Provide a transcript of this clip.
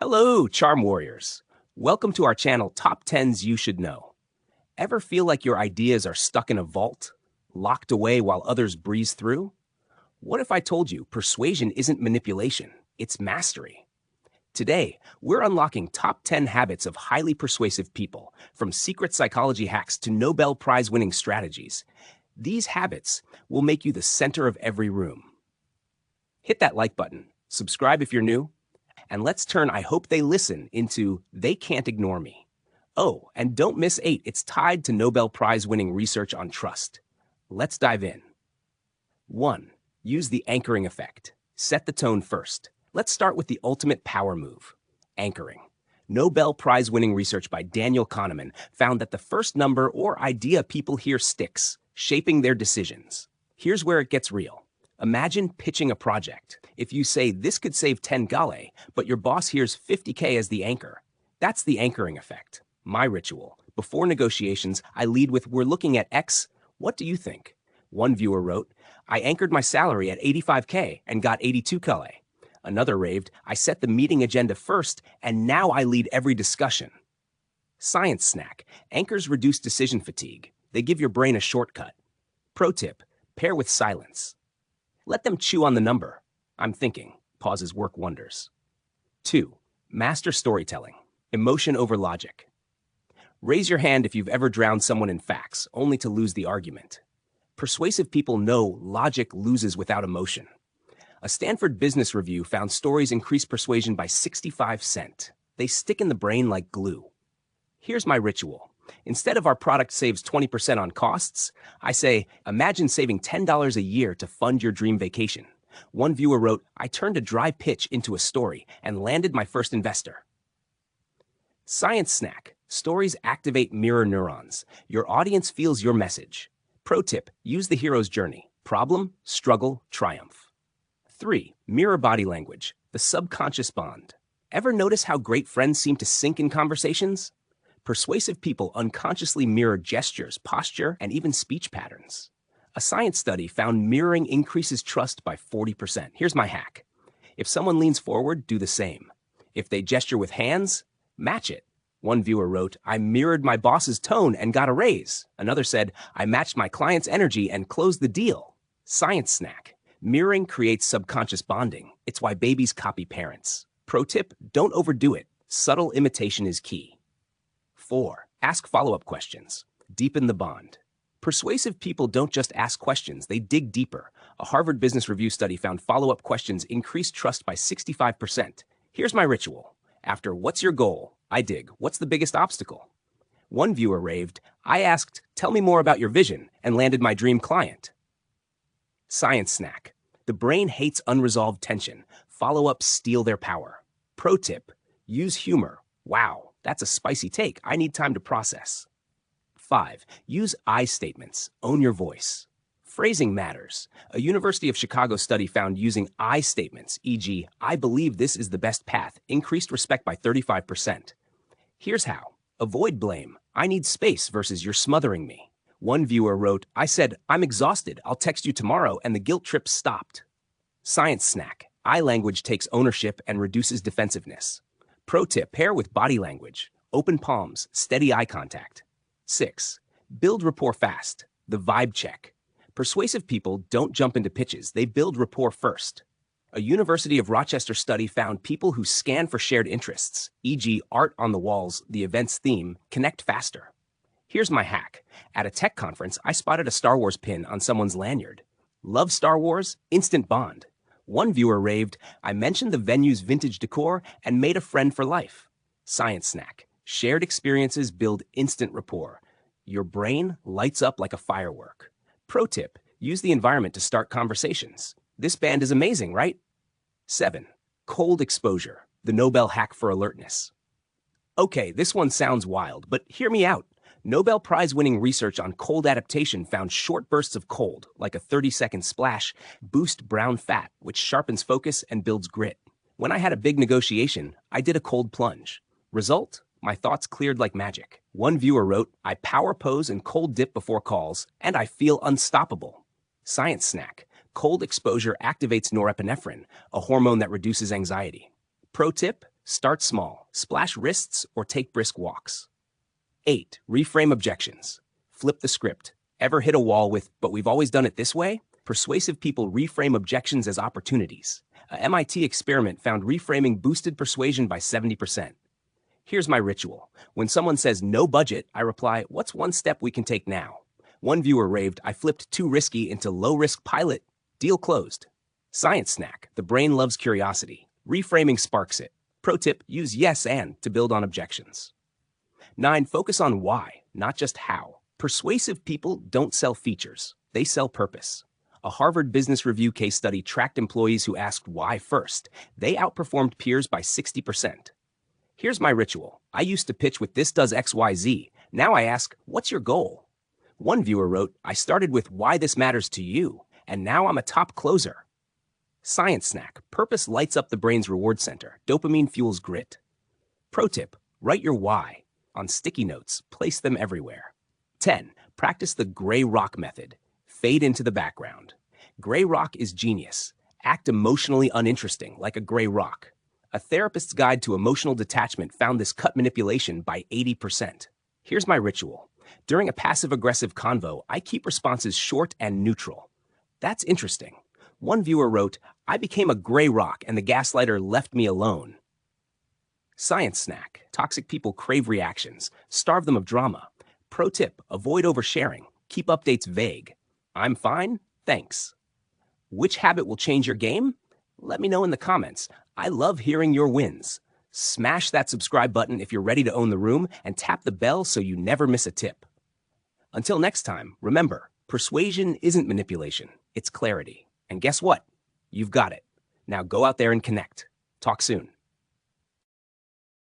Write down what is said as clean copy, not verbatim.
Hello, Charm Warriors. Welcome to our channel, Top 10s You Should Know. Ever feel like your ideas are stuck in a vault, locked away while others breeze through? What if I told you persuasion isn't manipulation, it's mastery? Today, we're unlocking top 10 habits of highly persuasive people, from secret psychology hacks to Nobel Prize winning strategies. These habits will make you the center of every room. Hit that like button, subscribe if you're new, and let's turn I hope they listen into they can't ignore me. Oh, and don't miss 8, it's tied to Nobel Prize winning research on trust. Let's dive in. 1. Use the anchoring effect. Set the tone first. Let's start with the ultimate power move, anchoring. Nobel Prize winning research by Daniel Kahneman found that the first number or idea people hear sticks, shaping their decisions. Here's where it gets real. Imagine pitching a project. If you say this could save 10 gale, but your boss hears 50K as the anchor, that's the anchoring effect. My ritual. Before negotiations, I lead with, we're looking at X. What do you think? One viewer wrote, I anchored my salary at 85K and got 82 gale. Another raved, I set the meeting agenda first and now I lead every discussion. Science snack. Anchors reduce decision fatigue. They give your brain a shortcut. Pro tip, pair with silence. Let them chew on the number. I'm thinking. Pauses work wonders. 2. Master storytelling. Emotion over logic. Raise your hand if you've ever drowned someone in facts, only to lose the argument. Persuasive people know logic loses without emotion. A Stanford Business Review found stories increase persuasion by 65%. They stick in the brain like glue. Here's my ritual. Instead of our product saves 20% on costs, I say, imagine saving $10 a year to fund your dream vacation. One viewer wrote, I turned a dry pitch into a story and landed my first investor. Science snack. Stories activate mirror neurons. Your audience feels your message. Pro tip, use the hero's journey. Problem, struggle, triumph. 3. Mirror body language. The subconscious bond. Ever notice how great friends seem to sync in conversations? Persuasive people unconsciously mirror gestures, posture, and even speech patterns. A science study found mirroring increases trust by 40%. Here's my hack. If someone leans forward, do the same. If they gesture with hands, match it. One viewer wrote, I mirrored my boss's tone and got a raise. Another said, I matched my client's energy and closed the deal. Science snack. Mirroring creates subconscious bonding. It's why babies copy parents. Pro tip, don't overdo it. Subtle imitation is key. 4. Ask follow-up questions. Deepen the bond. Persuasive people don't just ask questions, they dig deeper. A Harvard Business Review study found follow-up questions increased trust by 65%. Here's my ritual. After what's your goal, I dig, what's the biggest obstacle? One viewer raved, I asked, tell me more about your vision, and landed my dream client. Science snack. The brain hates unresolved tension. Follow-ups steal their power. Pro tip, use humor. Wow. That's a spicy take. I need time to process. 5. Use I statements. Own your voice. Phrasing matters. A University of Chicago study found using I statements, e.g., I believe this is the best path, increased respect by 35%. Here's how. Avoid blame. I need space versus you're smothering me. One viewer wrote, I said, I'm exhausted. I'll text you tomorrow, and the guilt trip stopped. Science snack. I language takes ownership and reduces defensiveness. Pro tip, pair with body language. Open palms, steady eye contact. 6. Build rapport fast. The vibe check. Persuasive people don't jump into pitches, they build rapport first. A University of Rochester study found people who scan for shared interests, e.g. art on the walls, the event's theme, connect faster. Here's my hack. At a tech conference, I spotted a Star Wars pin on someone's lanyard. Love Star Wars? Instant bond. One viewer raved, I mentioned the venue's vintage decor and made a friend for life. Science snack. Shared experiences build instant rapport. Your brain lights up like a firework. Pro tip, use the environment to start conversations. This band is amazing, right? 7. Cold exposure. The Nobel hack for alertness. Okay, this one sounds wild, but hear me out. Nobel Prize-winning research on cold adaptation found short bursts of cold, like a 30-second splash, boost brown fat, which sharpens focus and builds grit. When I had a big negotiation, I did a cold plunge. Result? My thoughts cleared like magic. One viewer wrote, I power pose and cold dip before calls, and I feel unstoppable. Science snack. Cold exposure activates norepinephrine, a hormone that reduces anxiety. Pro tip, Start small, splash wrists, or take brisk walks. 8. Reframe objections. Flip the script. Ever hit a wall with, "but we've always done it this way"? Persuasive people reframe objections as opportunities. A MIT experiment found reframing boosted persuasion by 70%. Here's my ritual. When someone says no budget, I reply, "What's one step we can take now?" One viewer raved, "I flipped too risky into low-risk pilot. Deal closed." Science snack. The brain loves curiosity. Reframing sparks it. Pro tip, use yes and to build on objections. 9. Focus on why, not just how. Persuasive people don't sell features. They sell purpose. A Harvard Business Review case study tracked employees who asked why first. They outperformed peers by 60%. Here's my ritual. I used to pitch with "this does XYZ. Now I ask, "what's your goal?" One viewer wrote, "I started with why this matters to you, and now I'm a top closer." Science snack. Purpose lights up the brain's reward center. Dopamine fuels grit. Pro tip, write your why. On sticky notes, place them everywhere. 10. Practice the gray rock method. Fade into the background. Gray rock is genius. Act emotionally uninteresting, like a gray rock. A therapist's guide to emotional detachment found this cut manipulation by 80%. Here's my ritual. During a passive-aggressive convo, I keep responses short and neutral. That's interesting. One viewer wrote, "I became a gray rock and the gaslighter left me alone." Science snack. Toxic people crave reactions. Starve them of drama. Pro tip, avoid oversharing. Keep updates vague. "I'm fine, thanks." Which habit will change your game? Let me know in the comments. I love hearing your wins. Smash that subscribe button if you're ready to own the room, and tap the bell so you never miss a tip. Until next time, remember, persuasion isn't manipulation, it's clarity. And guess what? You've got it. Now go out there and connect. Talk soon.